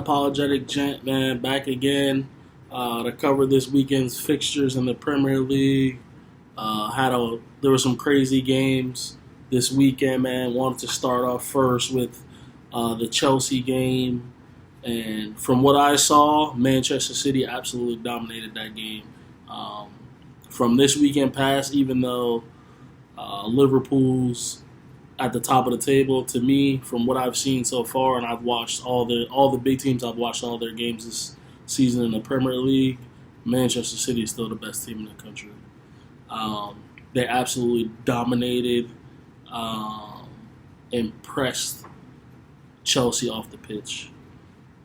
Unapologetic Gent, man, back again to cover this weekend's fixtures in the Premier League. There were some crazy games this weekend, man. Wanted to start off first with the Chelsea game, and from what I saw, Manchester City absolutely dominated that game. Um, from this weekend past, even though Liverpool's at the top of the table, to me, from what I've seen so far, and I've watched all the big teams. I've watched all their games this season in the Premier League. Manchester City is still the best team in the country. They absolutely dominated, impressed Chelsea off the pitch.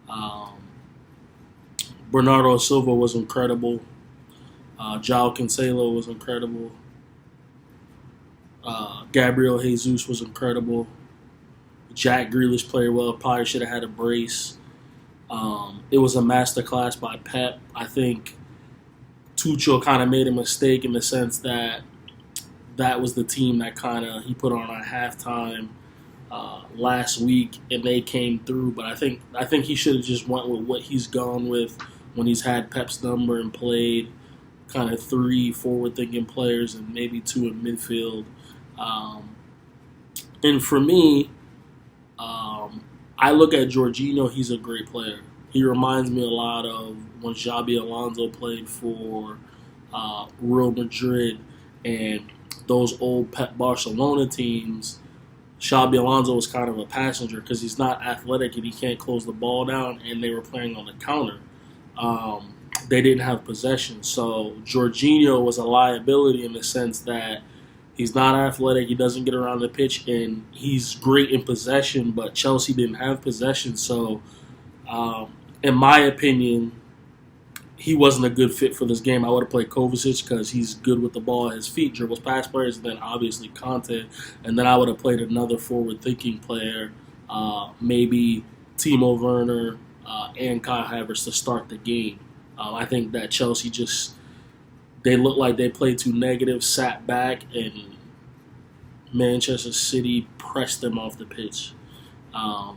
Um, Bernardo Silva was incredible. João Cancelo was incredible. Gabriel Jesus was incredible. Jack Grealish played well. Probably should have had a brace. It was a masterclass by Pep. I think Tuchel kind of made a mistake in the sense that that was the team that he put on at halftime last week, and they came through. But I think he should have just went with what he's gone with when he's had Pep's number and played kind of 3 forward-thinking players and maybe 2 in midfield. And for me, I look at Jorginho. He's a great player. He reminds me a lot of when Xabi Alonso played for Real Madrid and those old Pep Barcelona teams. Xabi Alonso was kind of a passenger because he's not athletic and he can't close the ball down, and they were playing on the counter. They didn't have possession. So Jorginho was a liability in the sense that he's not athletic, he doesn't get around the pitch, and he's great in possession, but Chelsea didn't have possession. So, in my opinion, he wasn't a good fit for this game. I would have played Kovacic because he's good with the ball at his feet, dribbles past players, and then obviously Conte. And then I would have played another forward-thinking player, maybe Timo Werner and Kai Havertz to start the game. I think that Chelsea they looked like they played too negative, sat back, and Manchester City pressed them off the pitch. I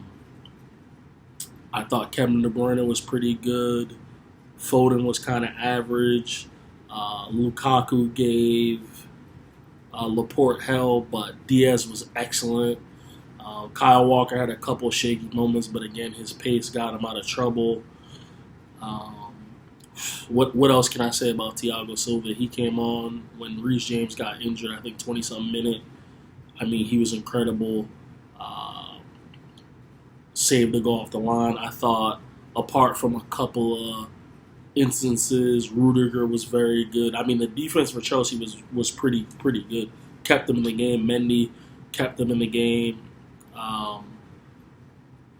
thought Kevin De Bruyne was pretty good. Foden was kind of average. Lukaku gave Laporte hell, but Diaz was excellent. Kyle Walker had a couple shaky moments, but again, his pace got him out of trouble. What else can I say about Thiago Silva? He came on when Reece James got injured, I think 20-something minute. I mean, he was incredible. Saved the goal off the line. I thought, apart from a couple of instances, Rudiger was very good. I mean, the defense for Chelsea was pretty good. Kept them in the game. Mendy kept them in the game.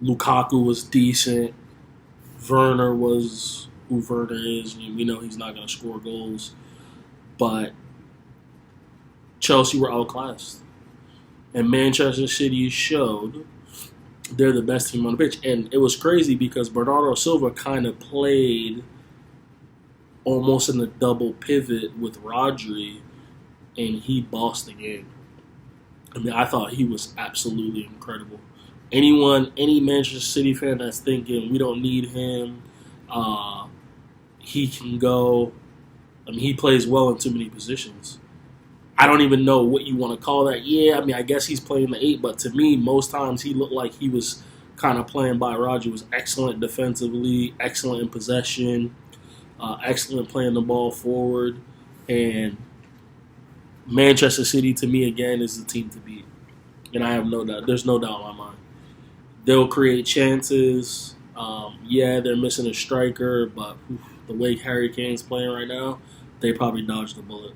Lukaku was decent. Werner was who Werner is. We know he's not going to score goals. But Chelsea were outclassed. And Manchester City showed they're the best team on the pitch. And it was crazy because Bernardo Silva kind of played almost in a double pivot with Rodri, and he bossed the game. I mean, I thought he was absolutely incredible. Any Manchester City fan that's thinking we don't need him, he can go. I mean, he plays well in too many positions. I don't even know what you want to call that. Yeah, I mean, I guess he's playing the 8, but to me, most times he looked like he was kind of playing by Rodri. He was excellent defensively, excellent in possession, excellent playing the ball forward. And Manchester City, to me, again, is the team to beat. And I have no doubt. There's no doubt in my mind. They'll create chances. Yeah, they're missing a striker, but the way Harry Kane's playing right now, they probably dodged the bullet.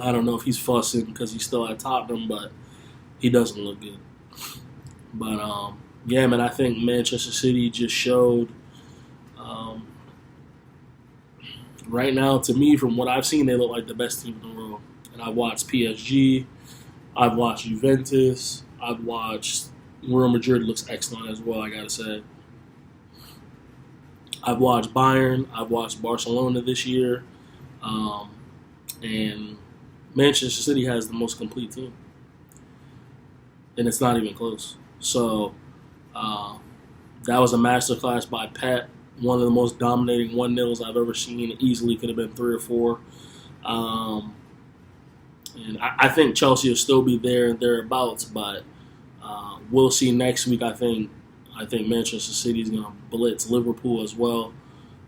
I don't know if he's fussing because he's still at Tottenham, but he doesn't look good. But, yeah, man, I think Manchester City just showed right now, to me, from what I've seen, they look like the best team in the world. And I've watched PSG. I've watched Juventus. I've watched Real Madrid looks excellent as well, I got to say. I've watched Bayern. I've watched Barcelona this year. And Manchester City has the most complete team. And it's not even close. So That was a masterclass by Pep. One of the most dominating 1-0s I've ever seen. It easily could have been 3 or 4. Um, and I think Chelsea will still be there and thereabouts, but we'll see next week. I think Manchester City is going to blitz Liverpool as well,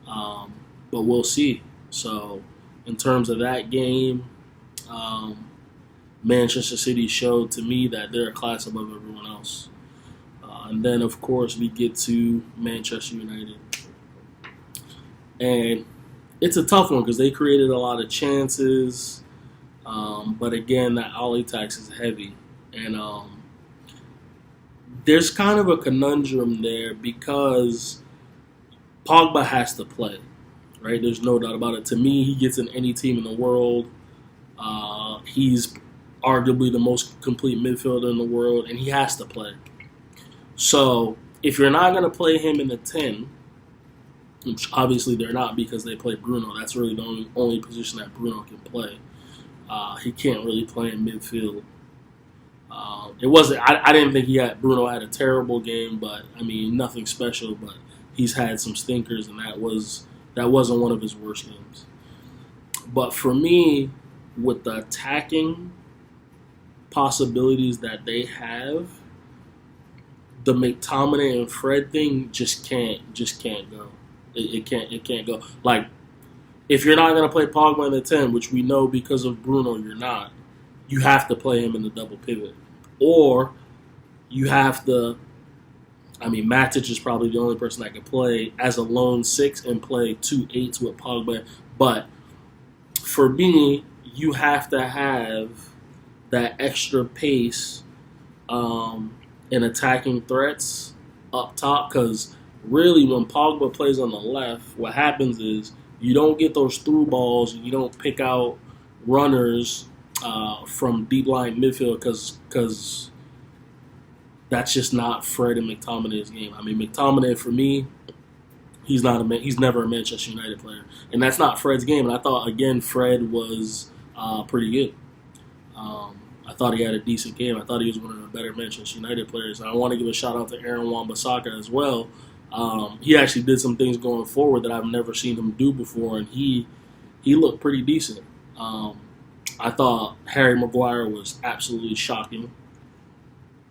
but we'll see. So, in terms of that game, Manchester City showed to me that they're a class above everyone else. And then, of course, we get to Manchester United. And it's a tough one because they created a lot of chances. But again, that Ollie tax is heavy. And there's kind of a conundrum there because Pogba has to play, right? There's no doubt about it. To me, he gets in any team in the world. He's arguably the most complete midfielder in the world, and he has to play. So if you're not going to play him in the 10, which obviously they're not because they play Bruno, that's really the only position that Bruno can play. He can't really play in midfield. It wasn't. I didn't think Bruno had a terrible game, but I mean nothing special. But he's had some stinkers, and that wasn't one of his worst games. But for me, with the attacking possibilities that they have, the McTominay and Fred thing just can't go. It can't go. Like, if you're not going to play Pogba in the 10, which we know because of Bruno you're not, you have to play him in the double pivot. Or you have to, Matic is probably the only person that can play as a lone 6 and play 2 8s with Pogba. But for me, you have to have that extra pace in attacking threats up top, because really when Pogba plays on the left, what happens is you don't get those through balls and you don't pick out runners from deep line midfield because that's just not Fred and McTominay's game. McTominay, for me, he's never a Manchester United player, and that's not Fred's game. And I thought again Fred was pretty good. I thought he had a decent game. I thought he was one of the better Manchester United players. And I want to give a shout out to Aaron Wan-Bissaka as well. He actually did some things going forward that I've never seen him do before, and he looked pretty decent. I thought Harry Maguire was absolutely shocking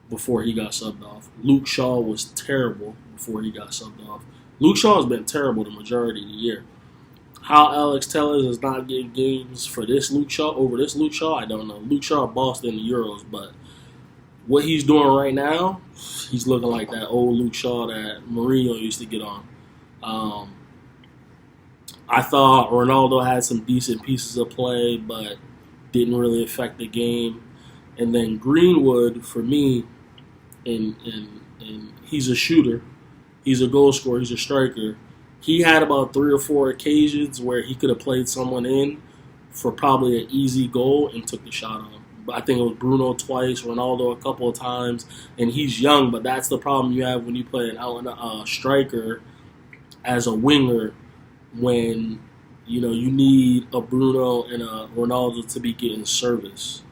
before he got subbed off. Luke Shaw was terrible before he got subbed off. Luke Shaw has been terrible the majority of the year. How Alex Tellers is not getting games for this Luke Shaw over this Luke Shaw, I don't know. Luke Shaw bossed in the Euros, but what he's doing right now, he's looking like that old Luke Shaw that Mourinho used to get on. I thought Ronaldo had some decent pieces of play, but didn't really affect the game. And then Greenwood, for me, and he's a shooter. He's a goal scorer. He's a striker. He had about 3 or 4 occasions where he could have played someone in for probably an easy goal and took the shot on him. But I think it was Bruno twice, Ronaldo a couple of times, and he's young. But that's the problem you have when you play an striker as a winger, when you need a Bruno and a Ronaldo to be getting service.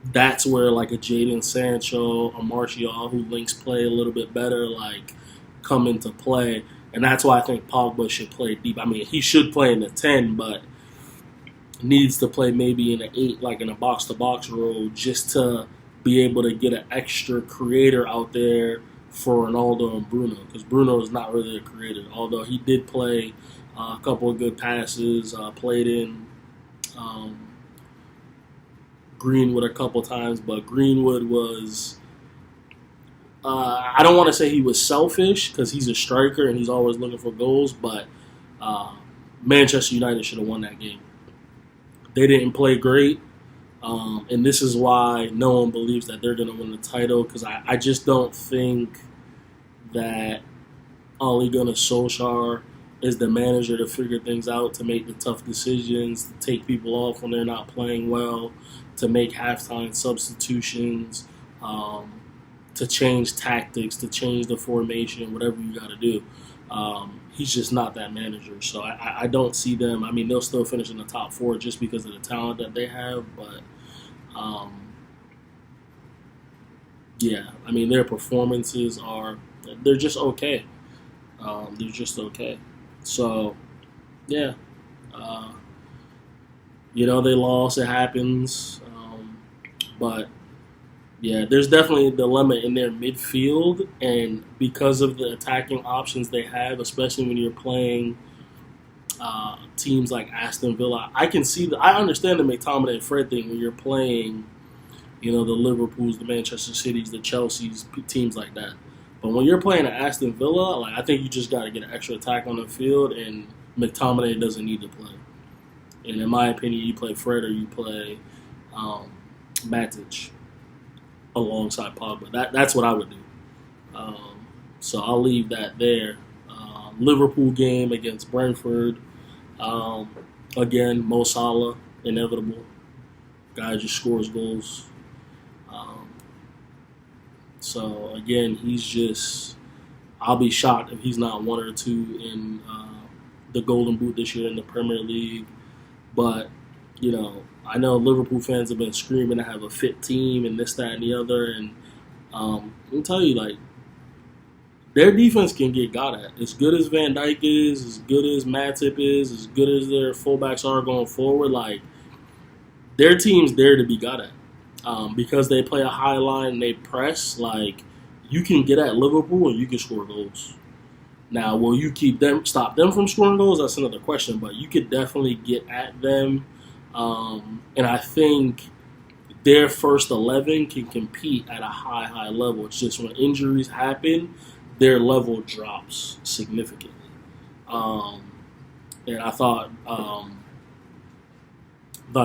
That's where like a Jadon Sancho, a Martial who links play a little bit better, like come into play. And that's why I think Pogba should play deep. He should play in the 10, but needs to play maybe in an 8, like in a box-to-box role, just to be able to get an extra creator out there for Ronaldo and Bruno, because Bruno is not really a creator, although he did play a couple of good passes, played in Greenwood a couple times, but Greenwood was, I don't want to say he was selfish because he's a striker and he's always looking for goals, but Manchester United should have won that game. They didn't play great, and this is why no one believes that they're going to win the title, because I just don't think that Ole Gunnar Solskjaer is the manager to figure things out, to make the tough decisions, to take people off when they're not playing well, to make halftime substitutions, to change tactics, to change the formation, whatever you got to do. He's just not that manager. So I don't see them. They'll still finish in the top 4 just because of the talent that they have. But, yeah, I mean their performances they're just okay. They're just okay. So yeah, uh, they lost. It happens, but yeah, there's definitely a dilemma in their midfield, and because of the attacking options they have, especially when you're playing teams like Aston Villa, I understand the McTominay and Fred thing when you're playing, the Liverpools, the Manchester Cities, the Chelseas, teams like that. But when you're playing at Aston Villa, like I think you just got to get an extra attack on the field, and McTominay doesn't need to play. And in my opinion, you play Fred or you play Matic alongside Pogba. That's what I would do. So I'll leave that there. Liverpool game against Brentford. Um, Again, Mo Salah, inevitable. Guy just scores goals. Um, so again, he's just. I'll be shocked if he's not one or two in the Golden Boot this year in the Premier League. But I know Liverpool fans have been screaming to have a fit team and this, that, and the other. And let me tell you, like, their defense can get got at. As good as Van Dijk is, as good as Matip is, as good as their fullbacks are going forward, like, their team's there to be got at. Because they play a high line and they press, like, you can get at Liverpool and you can score goals. Now, will you stop them from scoring goals? That's another question. But you could definitely get at them. And I think their first 11 can compete at a high level. It's just when injuries happen, their level drops significantly. And I thought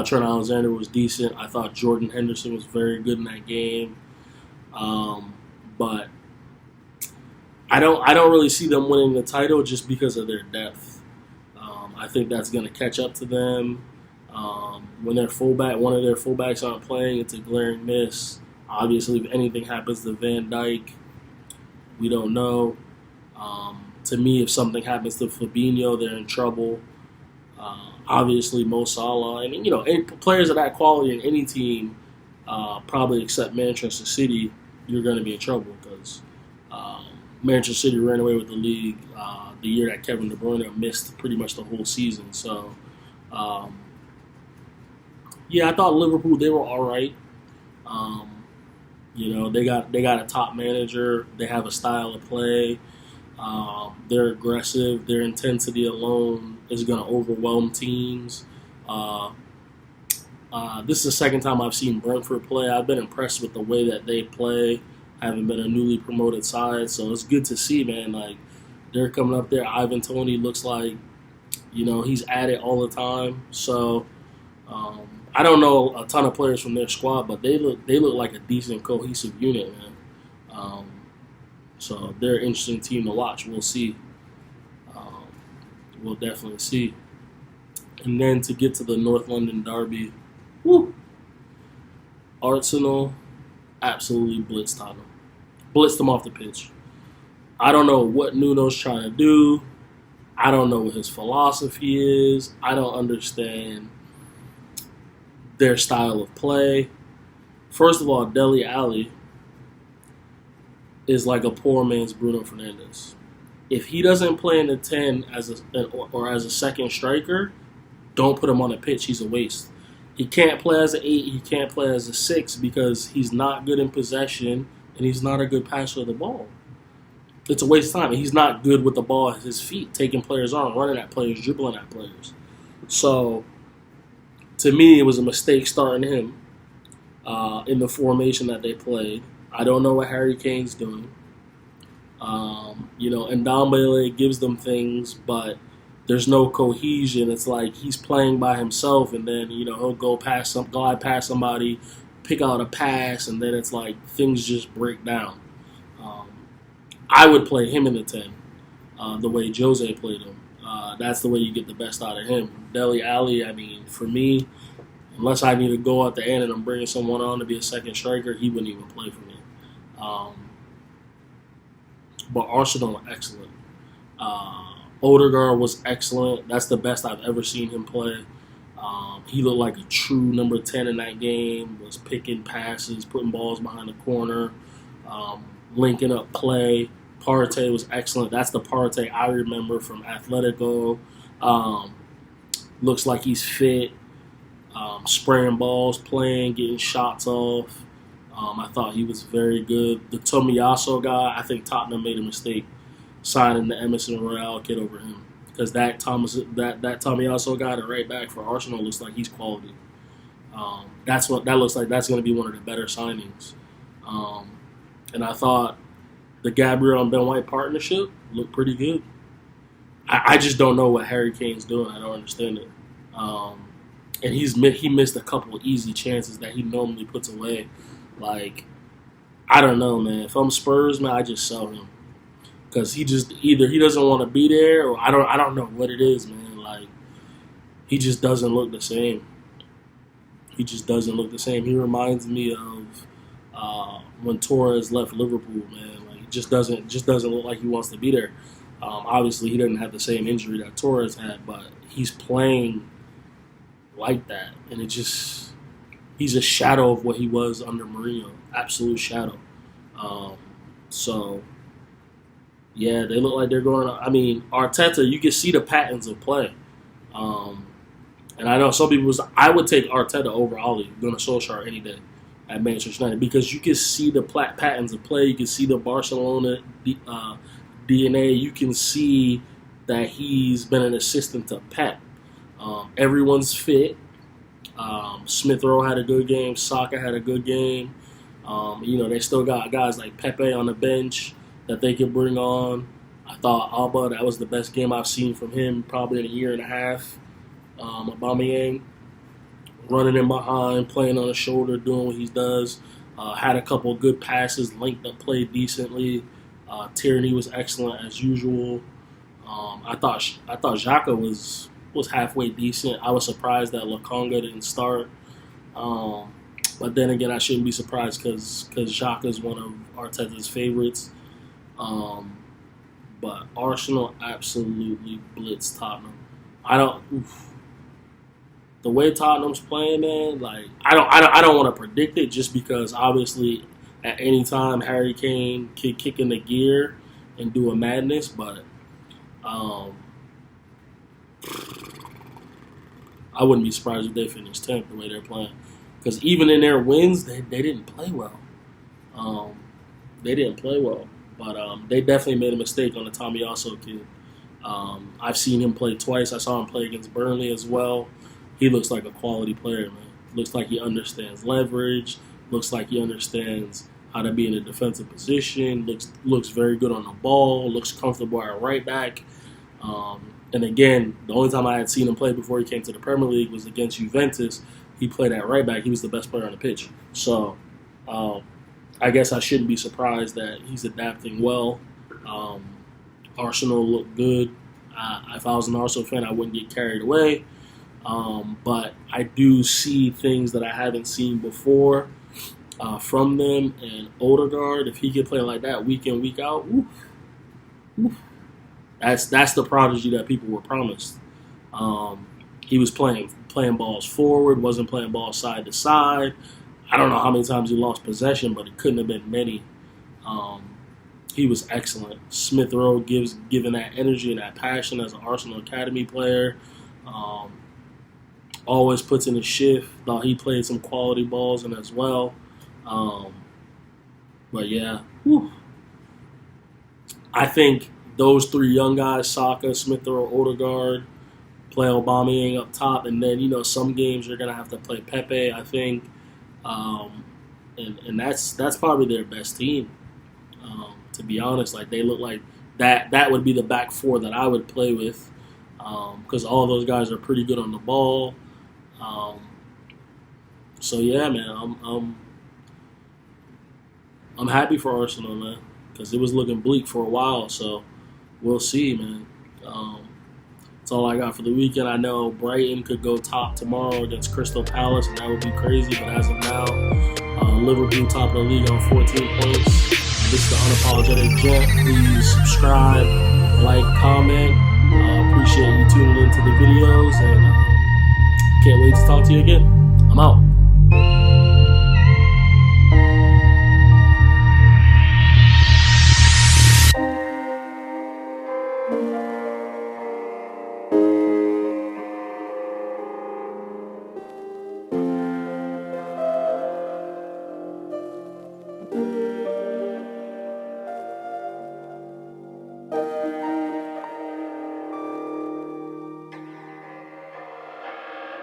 Trent Alexander was decent. I thought Jordan Henderson was very good in that game. But I don't really see them winning the title just because of their depth. I think that's going to catch up to them. When one of their fullbacks aren't playing, it's a glaring miss. Obviously, if anything happens to Van Dijk, we don't know. To me, if something happens to Fabinho, they're in trouble. Obviously, Mo Salah, and any players of that quality in any team, probably except Manchester City, you're going to be in trouble because Manchester City ran away with the league the year that Kevin De Bruyne missed pretty much the whole season. So, yeah, I thought Liverpool, they were all right. They got a top manager. They have a style of play. They're aggressive. Their intensity alone is going to overwhelm teams. This is the second time I've seen Brentford play. I've been impressed with the way that they play. Having been a newly promoted side, so it's good to see, man. Like, they're coming up there. Ivan Toney looks like, he's at it all the time. So, I don't know a ton of players from their squad, but they look like a decent, cohesive unit, man. So they're an interesting team to watch. We'll see. We'll definitely see. And then to get to the North London derby, Arsenal absolutely blitzed Tottenham. Blitzed them off the pitch. I don't know what Nuno's trying to do. I don't know what his philosophy is. I don't understand their style of play. First of all, Dele Alli is like a poor man's Bruno Fernandes. If he doesn't play in the 10 as a second striker, don't put him on the pitch. He's a waste. He can't play as an 8. He can't play as a 6 because he's not good in possession and he's not a good passer of the ball. It's a waste of time. He's not good with the ball at his feet, taking players on, running at players, dribbling at players. So, to me, it was a mistake starting him in the formation that they played. I don't know what Harry Kane's doing. And Ndombele gives them things, but there's no cohesion. It's like he's playing by himself, and then he'll glide past somebody, pick out a pass, and then it's like things just break down. I would play him in the 10, the way Jose played him. That's the way you get the best out of him. Dele Alli, I mean, for me, unless I need to go at the end and I'm bringing someone on to be a second striker, he wouldn't even play for me. But Arsenal are excellent. Odegaard was excellent. That's the best I've ever seen him play. He looked like a true number 10 in that game, was picking passes, putting balls behind the corner. linking up play. Partey was excellent. That's the Partey I remember from Atletico. Looks like he's fit. Spraying balls, playing, getting shots off. I thought he was very good. The Tomiyasu guy, I think Tottenham made a mistake signing the Emerson Royale kid over him, because that Tomiyasu guy, the right back for Arsenal, looks like he's quality. That looks like that's going to be one of the better signings. And I thought the Gabriel and Ben White partnership looked pretty good. I just don't know what Harry Kane's doing. I don't understand it. And he missed a couple of easy chances that he normally puts away. Like, I don't know, man. If I'm Spurs, man, I just sell him, because he just either he doesn't want to be there, or I don't know what it is, man. Like, he just doesn't look the same. He just doesn't look the same. He reminds me of when Torres left Liverpool, man. Like, he just doesn't look like he wants to be there. Obviously, he doesn't have the same injury that Torres had, but he's playing like that, and he's a shadow of what he was under Mourinho. Absolute shadow. So, yeah, they look like they're going. I mean, Arteta, you can see the patterns of play. And I know some people I would take Arteta over Ole Gunnar Solskjaer any day at Manchester United, because you can see the patterns of play. You can see the Barcelona DNA. You can see that he's been an assistant to Pep. Everyone's fit. Smith Rowe had a good game. Saka had a good game. They still got guys like Pepe on the bench that they could bring on. I thought Alba, that was the best game I've seen from him probably in a year and a half. Aubameyang, running in behind, playing on the shoulder, doing what he does. Had a couple of good passes, linked up play decently. Tierney was excellent as usual. I thought Xhaka was halfway decent. I was surprised that Lokonga didn't start. But then again, I shouldn't be surprised because Xhaka is one of Arteta's favorites. But Arsenal absolutely blitzed Tottenham. The way Tottenham's playing, man, like I don't want to predict it, just because obviously at any time Harry Kane could kick in the gear and do a madness, but I wouldn't be surprised if they finish 10th the way they're playing. Because even in their wins, they didn't play well. They didn't play well. But they definitely made a mistake on the Tomiyasu kid. I've seen him play twice. I saw him play against Burnley as well. He looks like a quality player, man. Looks like he understands leverage. Looks like he understands how to be in a defensive position. Looks very good on the ball. Looks comfortable at right back. And again, the only time I had seen him play before he came to the Premier League was against Juventus. He played at right back. He was the best player on the pitch. So I guess I shouldn't be surprised that he's adapting well. Arsenal looked good. If I was an Arsenal fan, I wouldn't get carried away. But I do see things that I haven't seen before from them. And Odegaard, if he can play like that week in, week out, that's the prodigy that people were promised. He was playing balls forward, wasn't playing balls side to side. I don't know how many times he lost possession, but it couldn't have been many. He was excellent. Smith Rowe given that energy and that passion as an Arsenal Academy player. Always puts in a shift. Thought he played some quality balls in as well. But yeah, I think those three young guys, Saka, Smith Rowe, Odegaard, play Aubameyang up top, and then some games you're gonna have to play Pepe, I think, and that's probably their best team. To be honest, like they look like that would be the back four that I would play with, because all those guys are pretty good on the ball. So yeah, man, I'm happy for Arsenal, man, because it was looking bleak for a while. So we'll see, man. That's all I got for the weekend. I know Brighton could go top tomorrow against Crystal Palace, and that would be crazy. But as of now, Liverpool top of the league on 14 points. This is the Unapologetic Jet. Please subscribe, like, comment. Appreciate you tuning into the videos, and can't wait to talk to you again. I'm out.